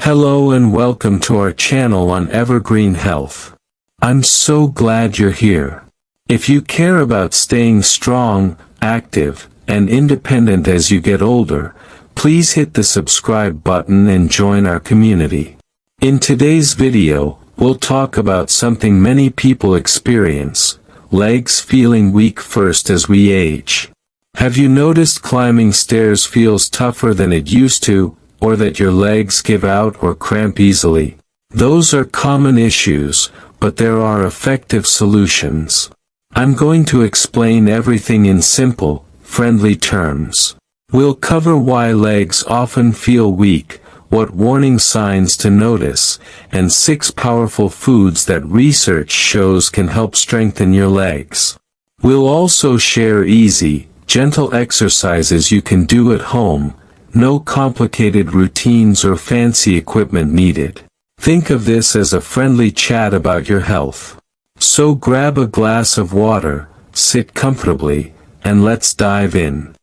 Hello and welcome to our channel on Evergreen Health. I'm so glad you're here. If you care about staying strong, active, and independent as you get older, please hit the subscribe button and join our community. In today's video, we'll talk about something many people experience: legs feeling weak first as we age. Have you noticed climbing stairs feels tougher than it used to, or that your legs give out or cramp easily? Those are common issues, but there are effective solutions. I'm going to explain everything in simple, friendly terms. We'll cover why legs often feel weak, what warning signs to notice, and 6 powerful foods that research shows can help strengthen your legs. We'll also share easy, gentle exercises you can do at home. No complicated routines or fancy equipment needed. Think of this as a friendly chat about your health. So grab a glass of water, sit comfortably, and let's dive in.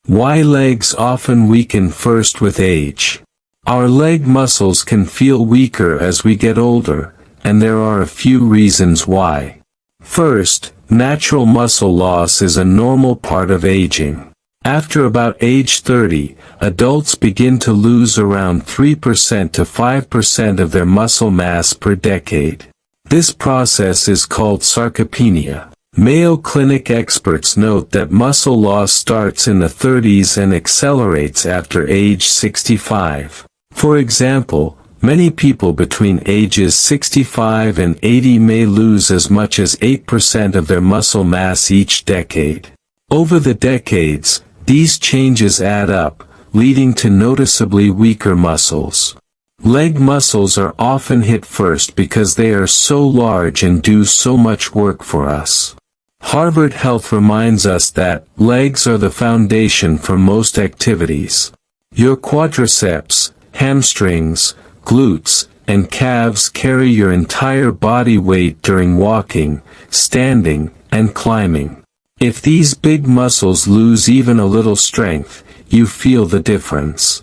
Why legs often weaken first with age. Our leg muscles can feel weaker as we get older, and there are a few reasons why. First, natural muscle loss is a normal part of aging. After about age 30, adults begin to lose around 3% to 5% of their muscle mass per decade. This process is called sarcopenia. Mayo Clinic experts note that muscle loss starts in the 30s and accelerates after age 65. For example, many people between ages 65 and 80 may lose as much as 8% of their muscle mass each decade. Over the decades, these changes add up, leading to noticeably weaker muscles. Leg muscles are often hit first because they are so large and do so much work for us. Harvard Health reminds us that legs are the foundation for most activities. Your quadriceps, hamstrings, glutes, and calves carry your entire body weight during walking, standing, and climbing. If these big muscles lose even a little strength, you feel the difference.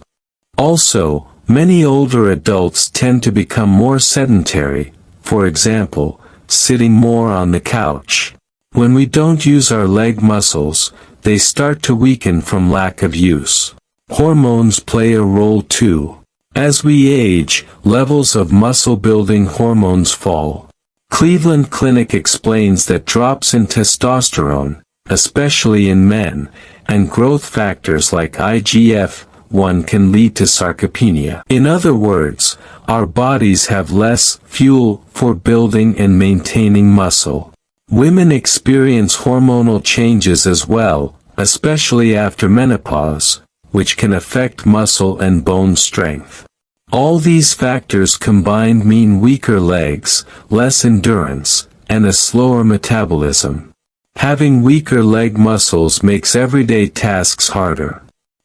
Also, many older adults tend to become more sedentary, for example, sitting more on the couch. When we don't use our leg muscles, they start to weaken from lack of use. Hormones play a role too. As we age, levels of muscle-building hormones fall. Cleveland Clinic explains that drops in testosterone, especially in men, and growth factors like IGF-1 can lead to sarcopenia. In other words, our bodies have less fuel for building and maintaining muscle. Women experience hormonal changes as well, especially after menopause, which can affect muscle and bone strength. All these factors combined mean weaker legs, less endurance, and a slower metabolism. Having weaker leg muscles makes everyday tasks harder.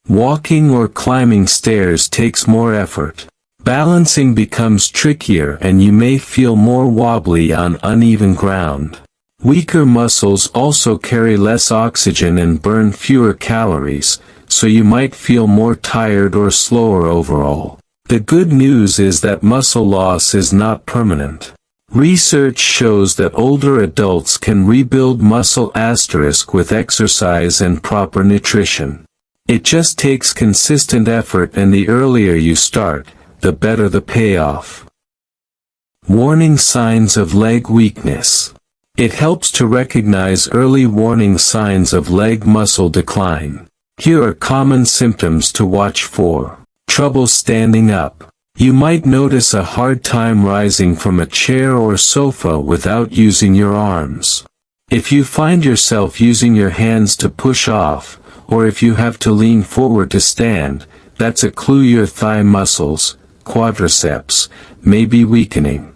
Walking or climbing stairs takes more effort. Balancing becomes trickier and you may feel more wobbly on uneven ground. Weaker muscles also carry less oxygen and burn fewer calories, so you might feel more tired or slower overall. The good news is that muscle loss is not permanent. Research shows that older adults can rebuild muscle with exercise and proper nutrition. It just takes consistent effort, and the earlier you start, the better the payoff. Warning signs of leg weakness. It helps to recognize early warning signs of leg muscle decline. Here are common symptoms to watch for. Trouble standing up. You might notice a hard time rising from a chair or sofa without using your arms. If you find yourself using your hands to push off, or if you have to lean forward to stand, that's a clue your thigh muscles, quadriceps, may be weakening.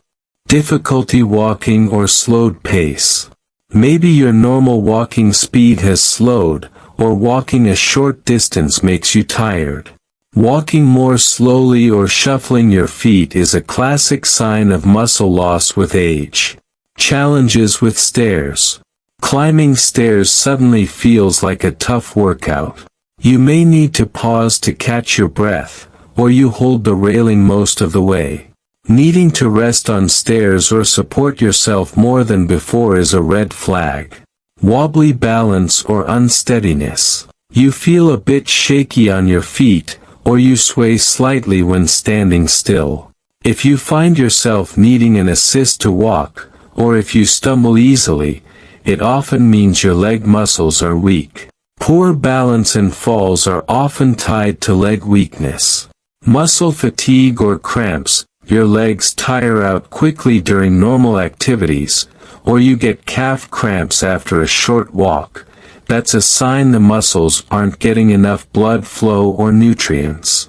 Difficulty walking or slowed pace. Maybe your normal walking speed has slowed, or walking a short distance makes you tired. Walking more slowly or shuffling your feet is a classic sign of muscle loss with age. Challenges with stairs. Climbing stairs suddenly feels like a tough workout. You may need to pause to catch your breath, or you hold the railing most of the way. Needing to rest on stairs or support yourself more than before is a red flag. Wobbly balance or unsteadiness. You feel a bit shaky on your feet, or you sway slightly when standing still. If you find yourself needing an assist to walk, or if you stumble easily, it often means your leg muscles are weak. Poor balance and falls are often tied to leg weakness. Muscle fatigue or cramps. Your legs tire out quickly during normal activities, or you get calf cramps after a short walk. That's a sign the muscles aren't getting enough blood flow or nutrients.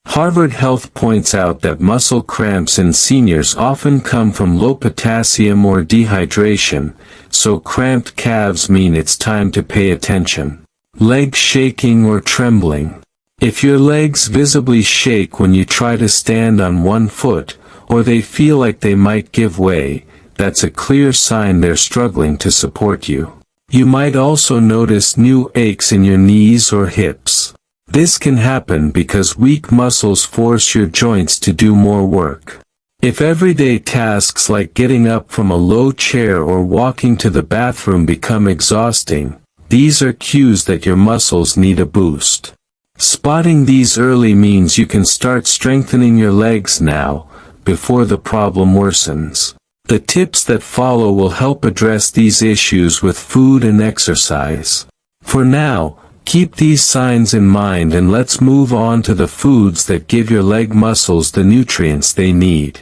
Harvard Health points out that muscle cramps in seniors often come from low potassium or dehydration, so cramped calves mean it's time to pay attention. Leg shaking or trembling. If your legs visibly shake when you try to stand on one foot, or they feel like they might give way, that's a clear sign they're struggling to support you. You might also notice new aches in your knees or hips. This can happen because weak muscles force your joints to do more work. If everyday tasks like getting up from a low chair or walking to the bathroom become exhausting, these are cues that your muscles need a boost. Spotting these early means you can start strengthening your legs now, before the problem worsens. The tips that follow will help address these issues with food and exercise. For now, keep these signs in mind and let's move on to the foods that give your leg muscles the nutrients they need.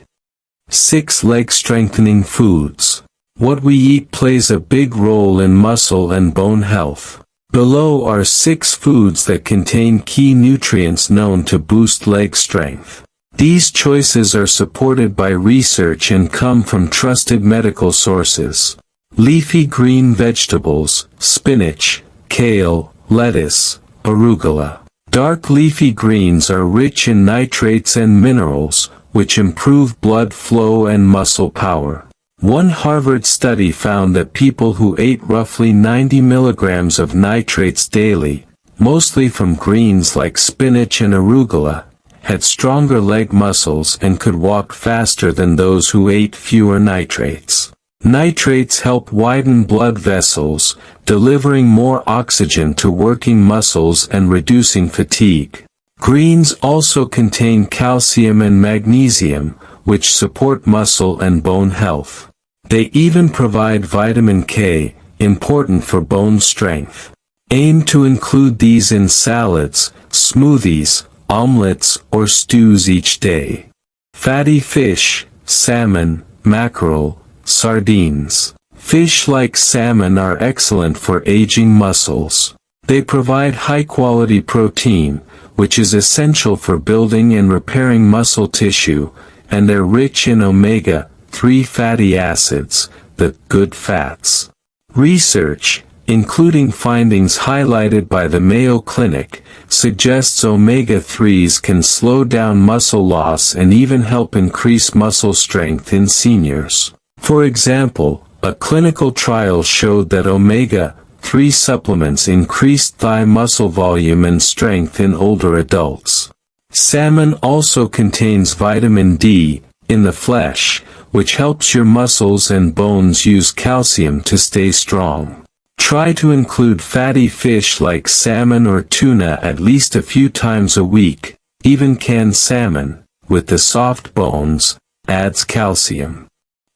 6 leg strengthening foods. What we eat plays a big role in muscle and bone health. Below are 6 foods that contain key nutrients known to boost leg strength. These choices are supported by research and come from trusted medical sources. Leafy green vegetables, spinach, kale, lettuce, arugula. Dark leafy greens are rich in nitrates and minerals, which improve blood flow and muscle power. One Harvard study found that people who ate roughly 90 milligrams of nitrates daily, mostly from greens like spinach and arugula, had stronger leg muscles and could walk faster than those who ate fewer nitrates. Nitrates help widen blood vessels, delivering more oxygen to working muscles and reducing fatigue. Greens also contain calcium and magnesium, which support muscle and bone health. They even provide vitamin K, important for bone strength. Aim to include these in salads, smoothies, omelets, or stews each day. Fatty fish, salmon, mackerel, sardines. Fish like salmon are excellent for aging muscles. They provide high-quality protein, which is essential for building and repairing muscle tissue, and they're rich in omega-3 fatty acids, the good fats. Research, including findings highlighted by the Mayo Clinic, suggests omega-3s can slow down muscle loss and even help increase muscle strength in seniors. For example, a clinical trial showed that omega-3 supplements increased thigh muscle volume and strength in older adults. Salmon also contains vitamin D in the flesh, which helps your muscles and bones use calcium to stay strong. Try to include fatty fish like salmon or tuna at least a few times a week. Even canned salmon, with the soft bones, adds calcium.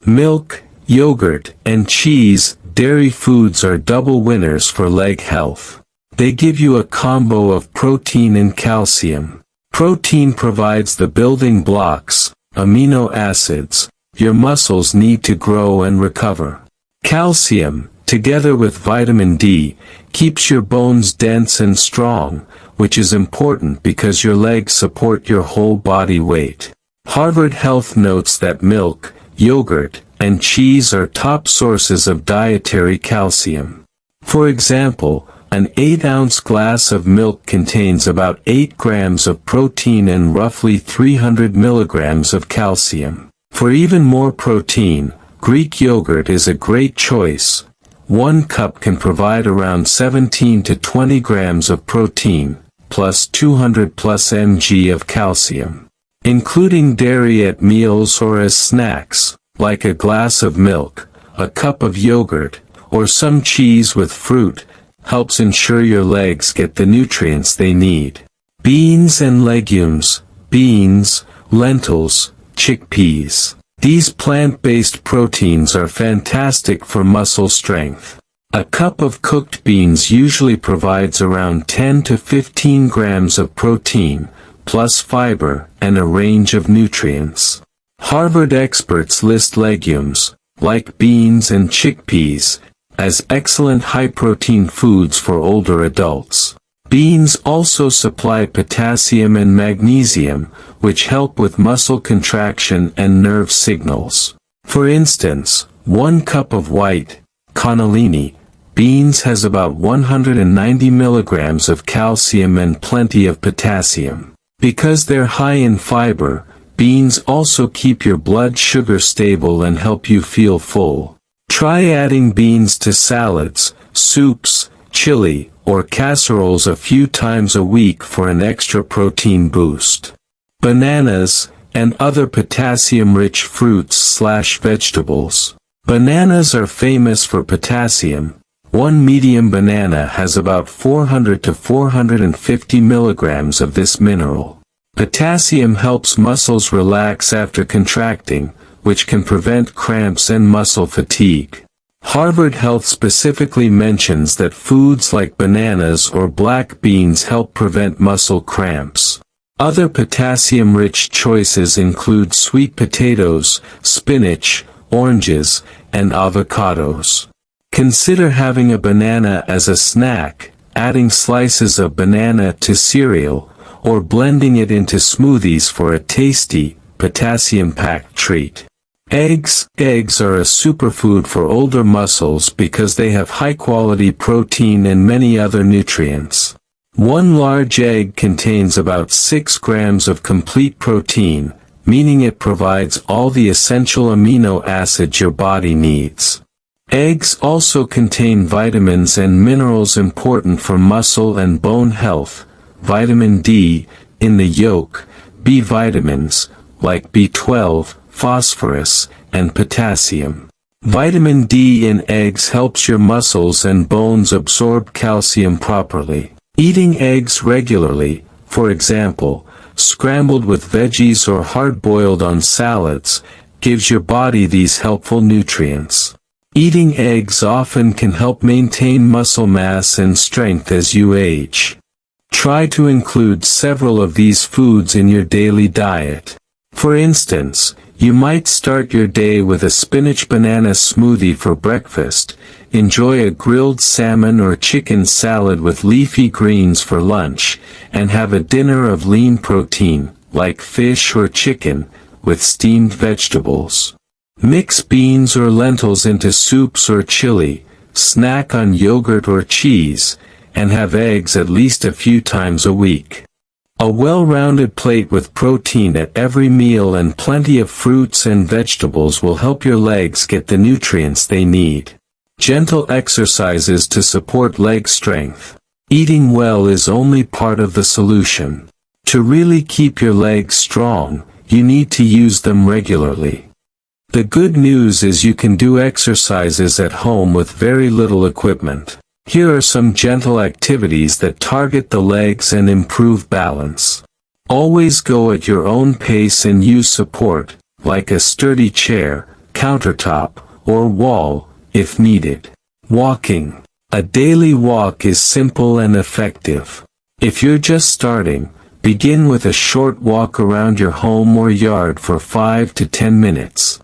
Milk, yogurt, and cheese, dairy foods are double winners for leg health. They give you a combo of protein and calcium. Protein provides the building blocks, amino acids, your muscles need to grow and recover. Calcium, together with vitamin D, keeps your bones dense and strong, which is important because your legs support your whole body weight. Harvard Health notes that milk, yogurt, and cheese are top sources of dietary calcium. For example, an 8-ounce glass of milk contains about 8 grams of protein and roughly 300 milligrams of calcium. For even more protein, Greek yogurt is a great choice. 1 cup can provide around 17 to 20 grams of protein, plus 200 plus mg of calcium. Including dairy at meals or as snacks, like a glass of milk, a cup of yogurt, or some cheese with fruit, helps ensure your legs get the nutrients they need. Beans and legumes, beans, lentils, chickpeas. These plant-based proteins are fantastic for muscle strength. A cup of cooked beans usually provides around 10 to 15 grams of protein, plus fiber, and a range of nutrients. Harvard experts list legumes, like beans and chickpeas, as excellent high-protein foods for older adults. Beans also supply potassium and magnesium, which help with muscle contraction and nerve signals. For instance, 1 cup of white, cannellini, beans has about 190 milligrams of calcium and plenty of potassium. Because they're high in fiber, beans also keep your blood sugar stable and help you feel full. Try adding beans to salads, soups, chili, or casseroles a few times a week for an extra protein boost. Bananas, and other potassium-rich fruits/vegetables. Bananas are famous for potassium. One medium banana has about 400 to 450 milligrams of this mineral. Potassium helps muscles relax after contracting, which can prevent cramps and muscle fatigue. Harvard Health specifically mentions that foods like bananas or black beans help prevent muscle cramps. Other potassium-rich choices include sweet potatoes, spinach, oranges, and avocados. Consider having a banana as a snack, adding slices of banana to cereal, or blending it into smoothies for a tasty, potassium-packed treat. Eggs. Eggs are a superfood for older muscles because they have high-quality protein and many other nutrients. 1 large egg contains about 6 grams of complete protein, meaning it provides all the essential amino acids your body needs. Eggs also contain vitamins and minerals important for muscle and bone health, vitamin D, in the yolk, B vitamins, like B12, phosphorus, and potassium. Vitamin D in eggs helps your muscles and bones absorb calcium properly. Eating eggs regularly, for example, scrambled with veggies or hard-boiled on salads, gives your body these helpful nutrients. Eating eggs often can help maintain muscle mass and strength as you age. Try to include several of these foods in your daily diet. For instance, you might start your day with a spinach banana smoothie for breakfast, enjoy a grilled salmon or chicken salad with leafy greens for lunch, and have a dinner of lean protein, like fish or chicken, with steamed vegetables. Mix beans or lentils into soups or chili, snack on yogurt or cheese, and have eggs at least a few times a week. A well-rounded plate with protein at every meal and plenty of fruits and vegetables will help your legs get the nutrients they need. Gentle exercises to support leg strength. Eating well is only part of the solution. To really keep your legs strong, you need to use them regularly. The good news is you can do exercises at home with very little equipment. Here are some gentle activities that target the legs and improve balance. Always go at your own pace and use support, like a sturdy chair, countertop, or wall, if needed. Walking. A daily walk is simple and effective. If you're just starting, begin with a short walk around your home or yard for 5 to 10 minutes.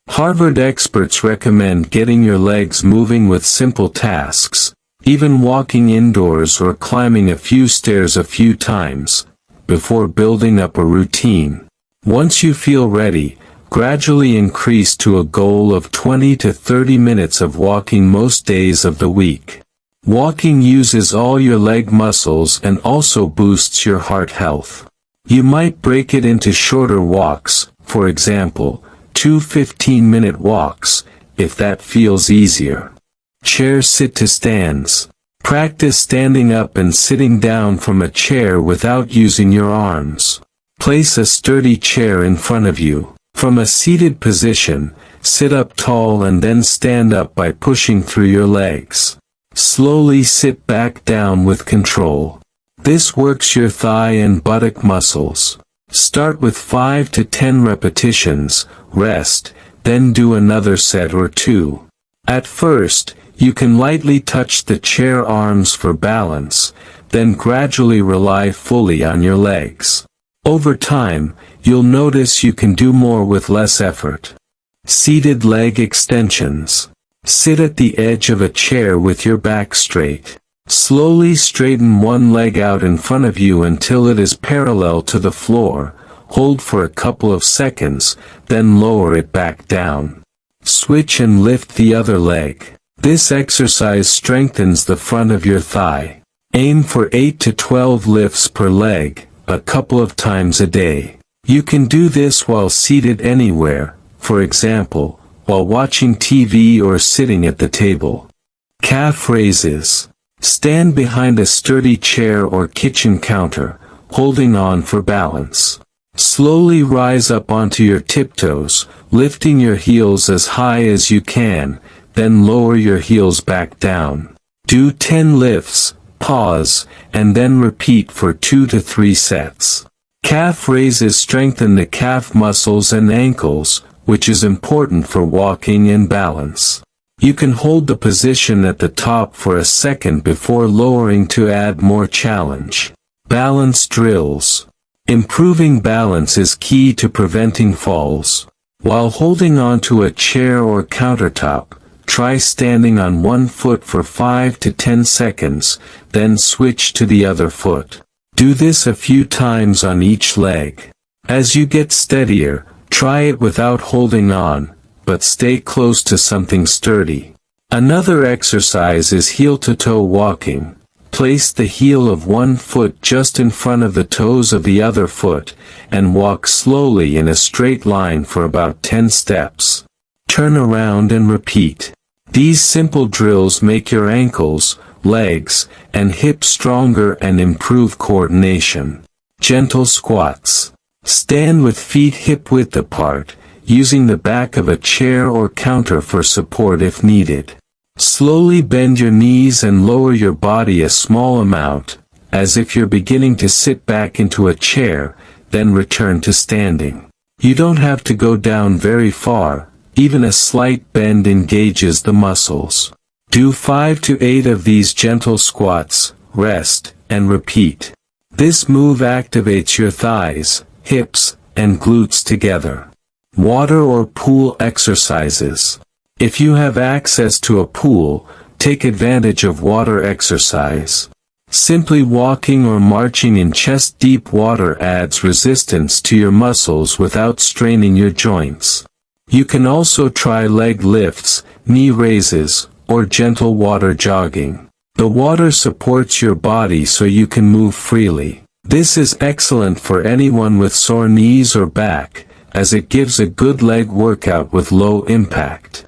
Harvard experts recommend getting your legs moving with simple tasks, even walking indoors or climbing a few stairs a few times, before building up a routine. Once you feel ready, gradually increase to a goal of 20 to 30 minutes of walking most days of the week. Walking uses all your leg muscles and also boosts your heart health. You might break it into shorter walks, for example, 2 15-minute walks, if that feels easier. Chair sit-to-stands. Practice standing up and sitting down from a chair without using your arms. Place a sturdy chair in front of you. From a seated position, sit up tall and then stand up by pushing through your legs. Slowly sit back down with control. This works your thigh and buttock muscles. Start with 5 to 10 repetitions, rest, then do another set or two. At first, you can lightly touch the chair arms for balance, then gradually rely fully on your legs. Over time, you'll notice you can do more with less effort. Seated leg extensions. Sit at the edge of a chair with your back straight. Slowly straighten one leg out in front of you until it is parallel to the floor. Hold for a couple of seconds, then lower it back down. Switch and lift the other leg. This exercise strengthens the front of your thigh. Aim for 8 to 12 lifts per leg, a couple of times a day. You can do this while seated anywhere, for example, while watching TV or sitting at the table. Calf raises. Stand behind a sturdy chair or kitchen counter, holding on for balance. Slowly rise up onto your tiptoes, lifting your heels as high as you can, then lower your heels back down. Do 10 lifts, pause, and then repeat for 2 to 3 sets. Calf raises strengthen the calf muscles and ankles, which is important for walking and balance. You can hold the position at the top for a second before lowering to add more challenge. Balance drills. Improving balance is key to preventing falls. While holding onto a chair or countertop, try standing on one foot for 5 to 10 seconds, then switch to the other foot. Do this a few times on each leg. As you get steadier, try it without holding on, but stay close to something sturdy. Another exercise is heel-to-toe walking. Place the heel of one foot just in front of the toes of the other foot, and walk slowly in a straight line for about 10 steps. Turn around and repeat. These simple drills make your ankles, legs, and hips stronger and improve coordination. Gentle squats. Stand with feet hip-width apart, using the back of a chair or counter for support if needed. Slowly bend your knees and lower your body a small amount, as if you're beginning to sit back into a chair, then return to standing. You don't have to go down very far, even a slight bend engages the muscles. Do 5 to 8 of these gentle squats, rest, and repeat. This move activates your thighs, hips, and glutes together. Water or pool exercises. If you have access to a pool, take advantage of water exercise. Simply walking or marching in chest-deep water adds resistance to your muscles without straining your joints. You can also try leg lifts, knee raises, or gentle water jogging. The water supports your body so you can move freely. This is excellent for anyone with sore knees or back, as it gives a good leg workout with low impact.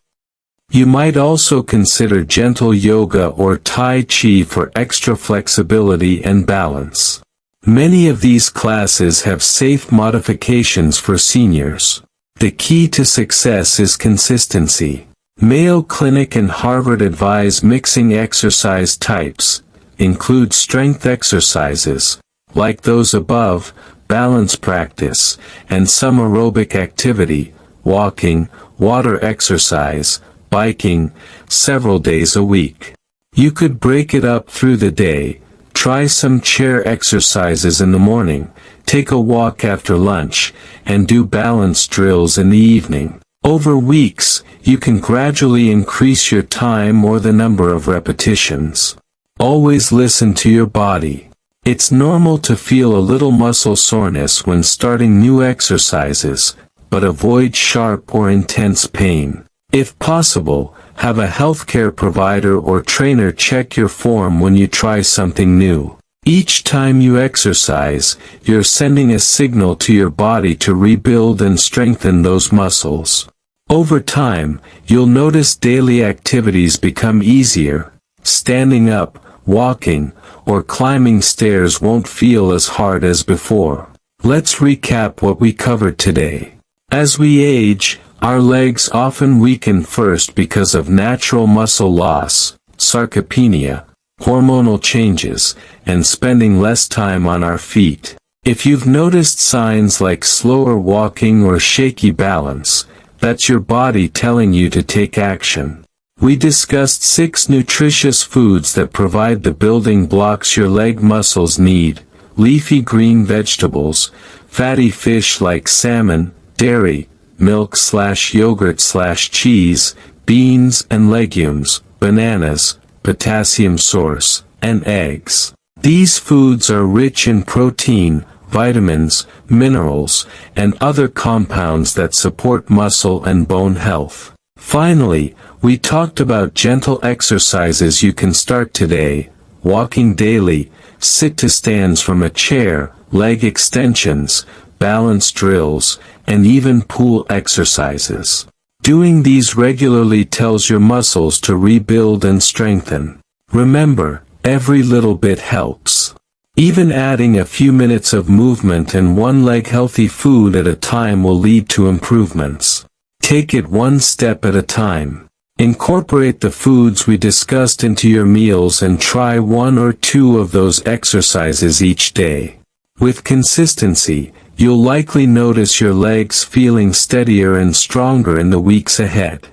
You might also consider gentle yoga or Tai Chi for extra flexibility and balance. Many of these classes have safe modifications for seniors. The key to success is consistency. Mayo Clinic and Harvard advise mixing exercise types, include strength exercises, like those above, balance practice, and some aerobic activity, walking, water exercise, biking, several days a week. You could break it up through the day, try some chair exercises in the morning, take a walk after lunch, and do balance drills in the evening. Over weeks, you can gradually increase your time or the number of repetitions. Always listen to your body. It's normal to feel a little muscle soreness when starting new exercises, but avoid sharp or intense pain. If possible, have a healthcare provider or trainer check your form when you try something new. Each time you exercise, you're sending a signal to your body to rebuild and strengthen those muscles. Over time, you'll notice daily activities become easier. Standing up, walking, or climbing stairs won't feel as hard as before. Let's recap what we covered today. As we age, our legs often weaken first because of natural muscle loss, sarcopenia, hormonal changes, and spending less time on our feet. If you've noticed signs like slower walking or shaky balance, that's your body telling you to take action. We discussed 6 nutritious foods that provide the building blocks your leg muscles need: leafy green vegetables, fatty fish like salmon, dairy, milk/yogurt/cheese, beans and legumes, bananas, potassium source, and eggs. These foods are rich in protein, vitamins, minerals, and other compounds that support muscle and bone health. Finally, we talked about gentle exercises you can start today: walking daily, sit-to-stands from a chair, leg extensions, balance drills, and even pool exercises. Doing these regularly tells your muscles to rebuild and strengthen. Remember, every little bit helps. Even adding a few minutes of movement and one leg healthy food at a time will lead to improvements. Take it one step at a time. Incorporate the foods we discussed into your meals and try 1 or 2 of those exercises each day. With consistency, you'll likely notice your legs feeling steadier and stronger in the weeks ahead.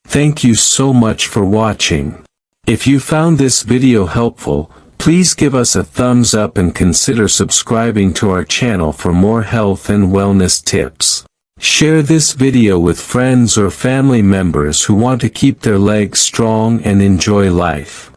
Thank you so much for watching. If you found this video helpful, please give us a thumbs up and consider subscribing to our channel for more health and wellness tips. Share this video with friends or family members who want to keep their legs strong and enjoy life.